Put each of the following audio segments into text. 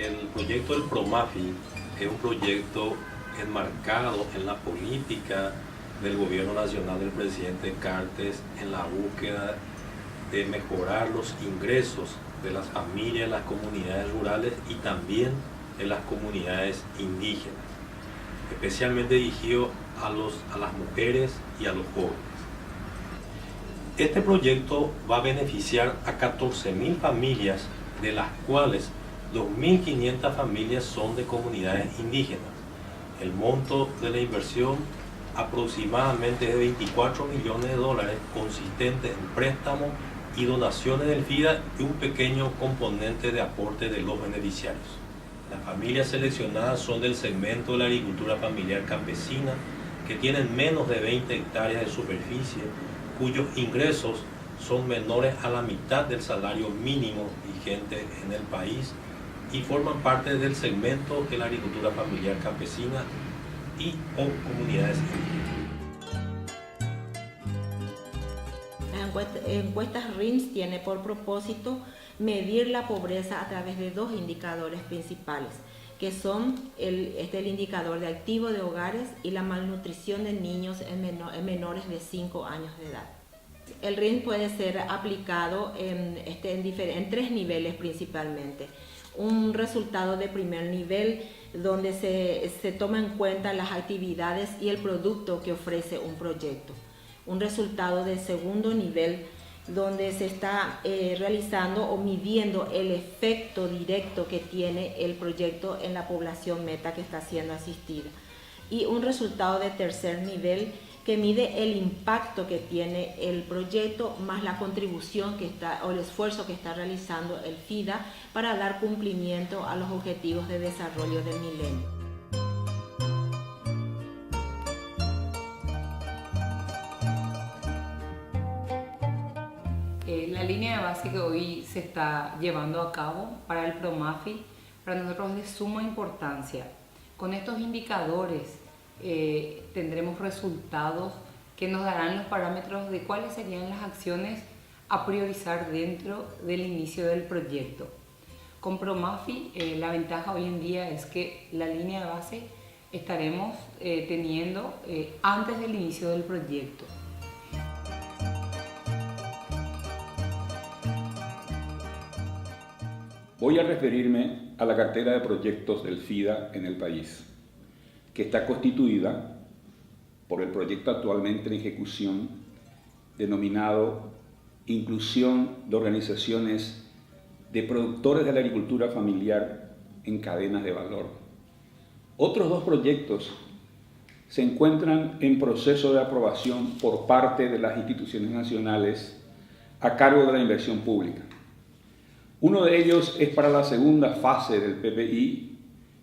El proyecto del PROMAFI es un proyecto enmarcado en la política del gobierno nacional del presidente Cartes en la búsqueda de mejorar los ingresos de las familias, las comunidades rurales y también en las comunidades indígenas, especialmente dirigido a las mujeres y a los jóvenes. Este proyecto va a beneficiar a 14.000 familias, de las cuales 2.500 familias son de comunidades indígenas. El monto de la inversión aproximadamente es de 24 millones de dólares, consistente en préstamos y donaciones del FIDA y un pequeño componente de aporte de los beneficiarios. Las familias seleccionadas son del segmento de la agricultura familiar campesina, que tienen menos de 20 hectáreas de superficie, cuyos ingresos son menores a la mitad del salario mínimo vigente en el país y forman parte del segmento de la agricultura familiar campesina y o comunidades indígenas. La encuesta RIMS tiene por propósito medir la pobreza a través de dos indicadores principales, que son el indicador de activo de hogares y la malnutrición de niños en menores de 5 años de edad. El RIMS puede ser aplicado en tres niveles principalmente. Un resultado de primer nivel, donde se toma en cuenta las actividades y el producto que ofrece un proyecto. Un resultado de segundo nivel, donde se está realizando o midiendo el efecto directo que tiene el proyecto en la población meta que está siendo asistida. Y un resultado de tercer nivel, que mide el impacto que tiene el proyecto más la contribución o el esfuerzo que está realizando el FIDA para dar cumplimiento a los objetivos de desarrollo del milenio. La línea de base que hoy se está llevando a cabo para el PROMAFI, para nosotros es de suma importancia. Con estos indicadores tendremos resultados que nos darán los parámetros de cuáles serían las acciones a priorizar dentro del inicio del proyecto. Con PROMAFI la ventaja hoy en día es que la línea de base estaremos teniendo antes del inicio del proyecto. Voy a referirme a la cartera de proyectos del FIDA en el país, que está constituida por el proyecto actualmente en ejecución denominado Inclusión de Organizaciones de Productores de la Agricultura Familiar en Cadenas de Valor. Otros dos proyectos se encuentran en proceso de aprobación por parte de las instituciones nacionales a cargo de la inversión pública. Uno de ellos es para la segunda fase del PPI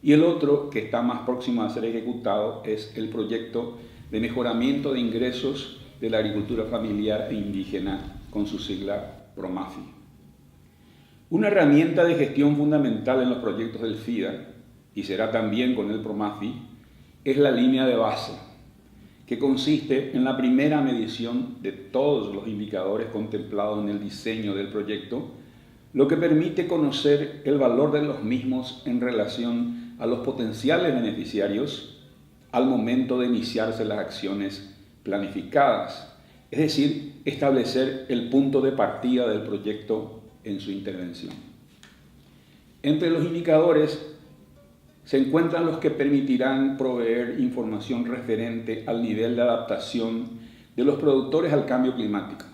y el otro, que está más próximo a ser ejecutado, es el proyecto de mejoramiento de ingresos de la agricultura familiar e indígena, con su sigla PROMAFI. Una herramienta de gestión fundamental en los proyectos del FIDA, y será también con el PROMAFI, es la línea de base, que consiste en la primera medición de todos los indicadores contemplados en el diseño del proyecto, lo que permite conocer el valor de los mismos en relación a los potenciales beneficiarios al momento de iniciarse las acciones planificadas, es decir, establecer el punto de partida del proyecto en su intervención. Entre los indicadores se encuentran los que permitirán proveer información referente al nivel de adaptación de los productores al cambio climático.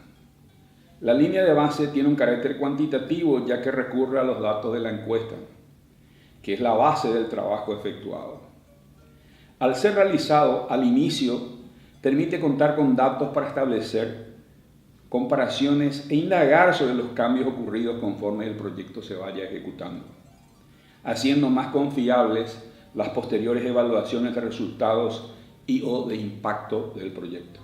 La línea de base tiene un carácter cuantitativo, ya que recurre a los datos de la encuesta, que es la base del trabajo efectuado. Al ser realizado al inicio, permite contar con datos para establecer comparaciones e indagar sobre los cambios ocurridos conforme el proyecto se vaya ejecutando, haciendo más confiables las posteriores evaluaciones de resultados y o de impacto del proyecto.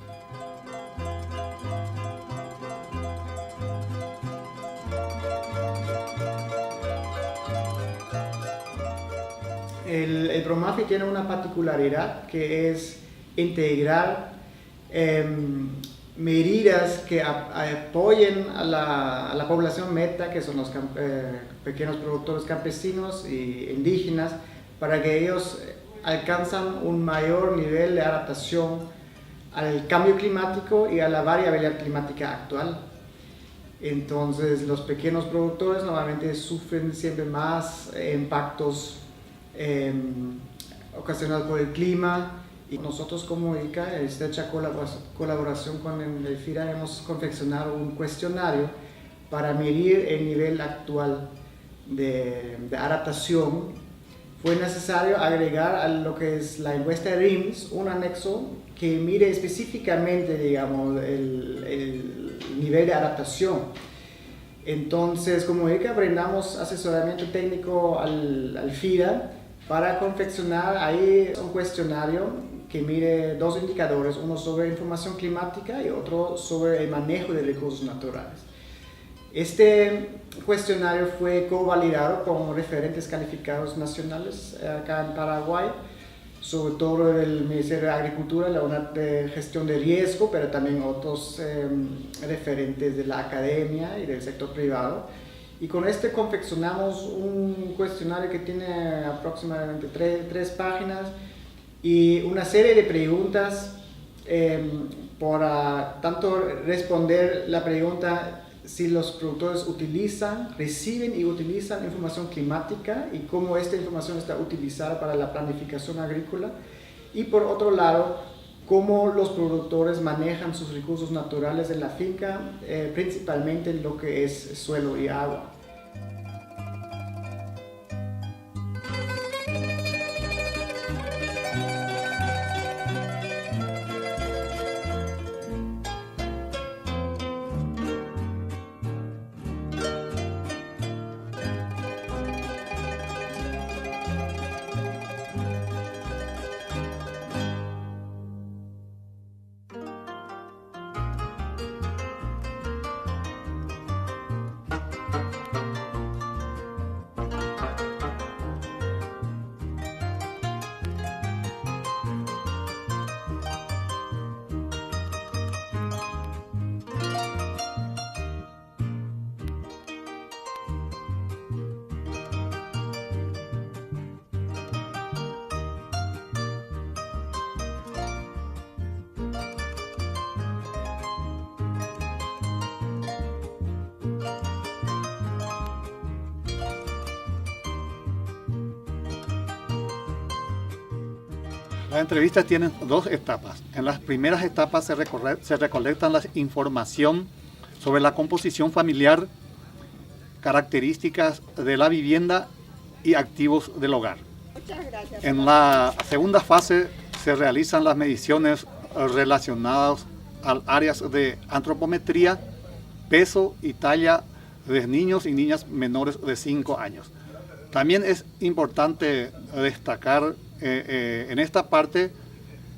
El PROMAFI tiene una particularidad que es integrar medidas que apoyen a la población meta, que son los pequeños productores campesinos e indígenas, para que ellos alcanzan un mayor nivel de adaptación al cambio climático y a la variabilidad climática actual. Entonces, los pequeños productores normalmente sufren siempre más impactos ocasionados por el clima. Y nosotros como ICA, en estrecha colaboración con el FIDA, hemos confeccionado un cuestionario para medir el nivel actual de adaptación. Fue necesario agregar a lo que es la encuesta RIMS un anexo que mide específicamente, digamos, el nivel de adaptación. Entonces, como ICA, brindamos asesoramiento técnico al FIDA para confeccionar ahí un cuestionario que mide dos indicadores, uno sobre información climática y otro sobre el manejo de recursos naturales. Este cuestionario fue covalidado con referentes calificados nacionales acá en Paraguay, sobre todo el Ministerio de Agricultura, la Unidad de Gestión de Riesgo, pero también otros referentes de la academia y del sector privado. Y con este confeccionamos un cuestionario que tiene aproximadamente tres páginas y una serie de preguntas para tanto responder la pregunta si los productores reciben y utilizan información climática y cómo esta información está utilizada para la planificación agrícola, y por otro lado, cómo los productores manejan sus recursos naturales en la finca, principalmente lo que es suelo y agua. Las entrevistas tienen dos etapas. En las primeras etapas se recolectan la información sobre la composición familiar, características de la vivienda y activos del hogar. Muchas gracias. En la segunda fase se realizan las mediciones relacionadas a áreas de antropometría, peso y talla de niños y niñas menores de 5 años. También es importante destacar en esta parte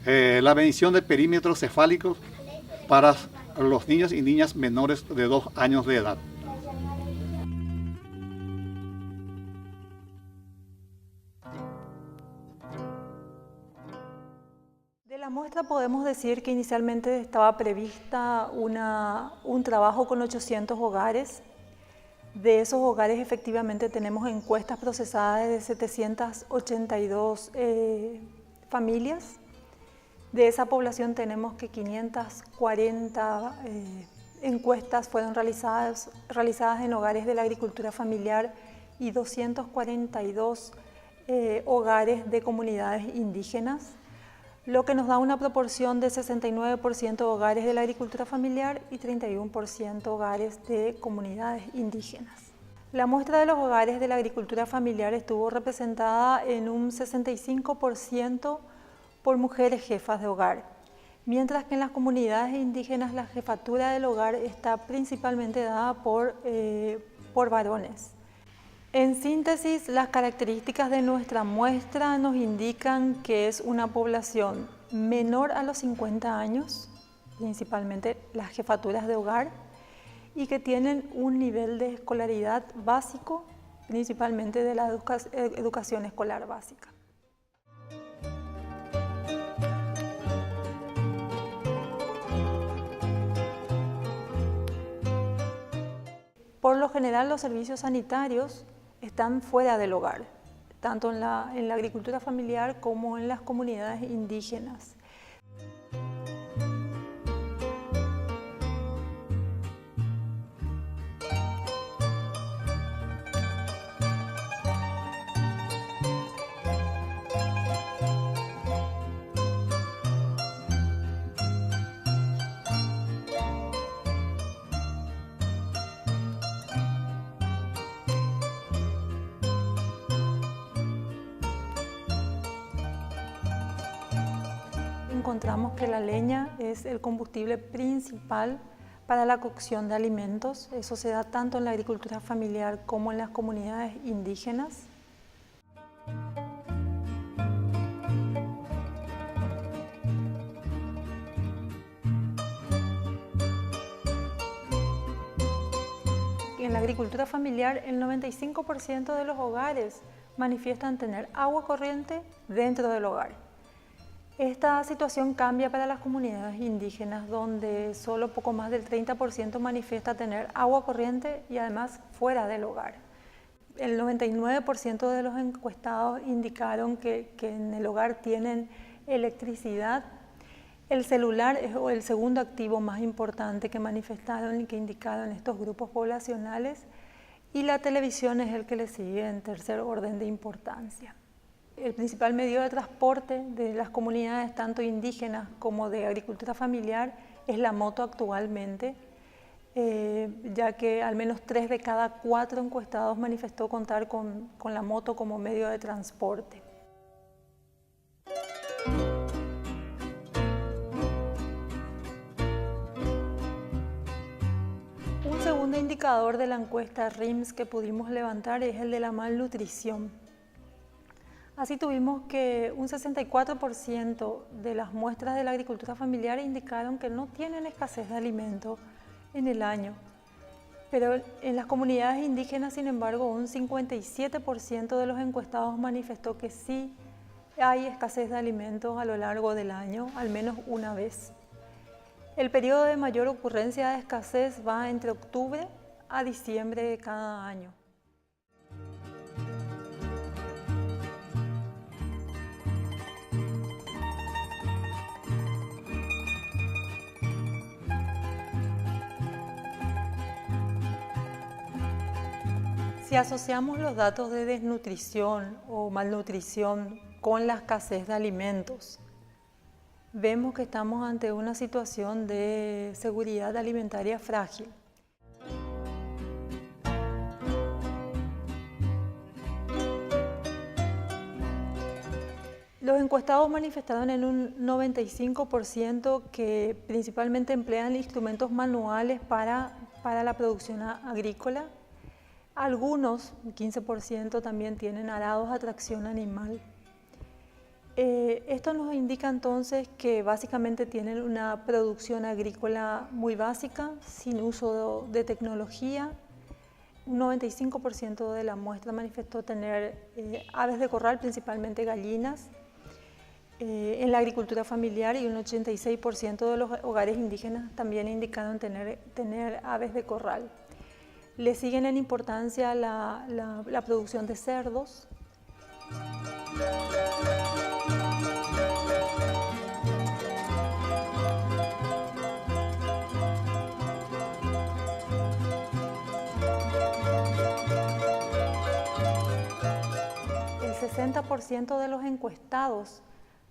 la medición de perímetros cefálicos para los niños y niñas menores de 2 años de edad. De la muestra podemos decir que inicialmente estaba prevista un trabajo con 800 hogares. De esos hogares efectivamente tenemos encuestas procesadas de 782 familias. De esa población tenemos que 540 encuestas fueron realizadas en hogares de la agricultura familiar y 242 hogares de comunidades indígenas, lo que nos da una proporción de 69% hogares de la agricultura familiar y 31% hogares de comunidades indígenas. La muestra de los hogares de la agricultura familiar estuvo representada en un 65% por mujeres jefas de hogar, mientras que en las comunidades indígenas la jefatura del hogar está principalmente dada por varones. En síntesis, las características de nuestra muestra nos indican que es una población menor a los 50 años, principalmente las jefaturas de hogar, y que tienen un nivel de escolaridad básico, principalmente de la educación escolar básica. general los servicios sanitarios están fuera del hogar, tanto en la agricultura familiar como en las comunidades indígenas. Encontramos que la leña es el combustible principal para la cocción de alimentos. Eso se da tanto en la agricultura familiar como en las comunidades indígenas. En la agricultura familiar, el 95% de los hogares manifiestan tener agua corriente dentro del hogar. Esta situación cambia para las comunidades indígenas, donde solo poco más del 30% manifiesta tener agua corriente y además fuera del hogar. El 99% de los encuestados indicaron que en el hogar tienen electricidad. El celular es el segundo activo más importante que manifestaron y que indicaron estos grupos poblacionales, y la televisión es el que le sigue en tercer orden de importancia. El principal medio de transporte de las comunidades, tanto indígenas como de agricultura familiar, es la moto actualmente, ya que al menos 3 de cada 4 encuestados manifestó contar con la moto como medio de transporte. Un segundo indicador de la encuesta RIMS que pudimos levantar es el de la malnutrición. Así tuvimos que un 64% de las muestras de la agricultura familiar indicaron que no tienen escasez de alimentos en el año. Pero en las comunidades indígenas, sin embargo, un 57% de los encuestados manifestó que sí hay escasez de alimentos a lo largo del año, al menos una vez. El periodo de mayor ocurrencia de escasez va entre octubre a diciembre de cada año. Si asociamos los datos de desnutrición o malnutrición con la escasez de alimentos, vemos que estamos ante una situación de seguridad alimentaria frágil. Los encuestados manifestaron en un 95% que principalmente emplean instrumentos manuales para la producción agrícola. Algunos, 15%, también tienen arados a tracción animal. Esto nos indica entonces que básicamente tienen una producción agrícola muy básica, sin uso de tecnología. Un 95% de la muestra manifestó tener aves de corral, principalmente gallinas, en la agricultura familiar, y un 86% de los hogares indígenas también indicaron tener aves de corral. Le siguen en importancia la producción de cerdos. El 60% de los encuestados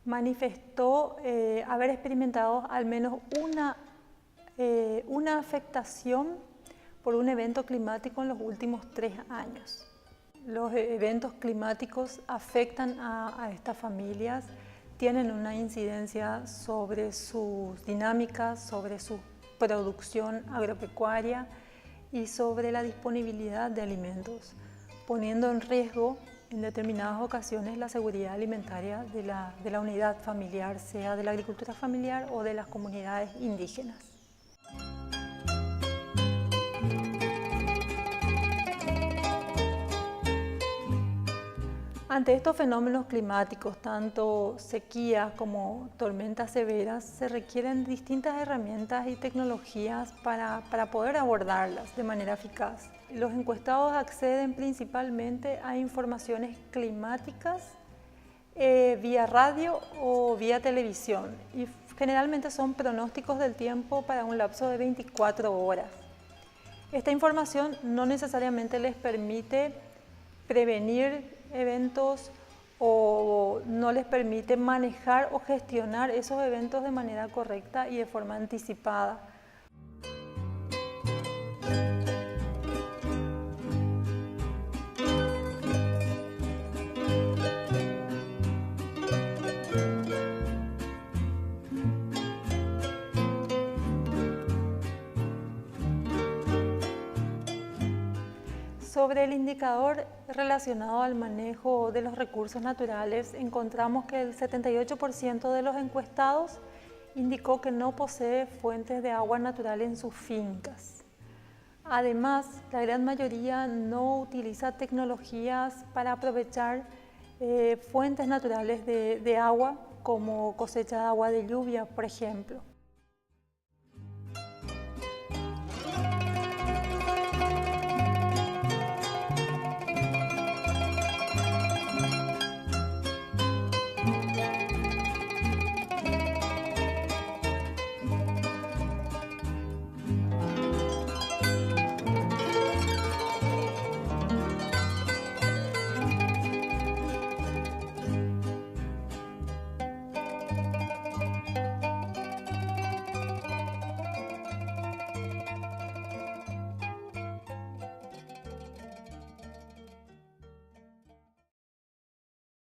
manifestó haber experimentado al menos una afectación por un evento climático en los últimos 3 años. Los eventos climáticos afectan a estas familias, tienen una incidencia sobre sus dinámicas, sobre su producción agropecuaria y sobre la disponibilidad de alimentos, poniendo en riesgo en determinadas ocasiones la seguridad alimentaria de la unidad familiar, sea de la agricultura familiar o de las comunidades indígenas. Ante estos fenómenos climáticos, tanto sequías como tormentas severas, se requieren distintas herramientas y tecnologías para poder abordarlas de manera eficaz. Los encuestados acceden principalmente a informaciones climáticas vía radio o vía televisión y generalmente son pronósticos del tiempo para un lapso de 24 horas. Esta información no necesariamente les permite prevenir eventos o no les permite manejar o gestionar esos eventos de manera correcta y de forma anticipada. Sobre el indicador relacionado al manejo de los recursos naturales, encontramos que el 78% de los encuestados indicó que no posee fuentes de agua natural en sus fincas. Además, la gran mayoría no utiliza tecnologías para aprovechar fuentes naturales de agua, como cosecha de agua de lluvia, por ejemplo.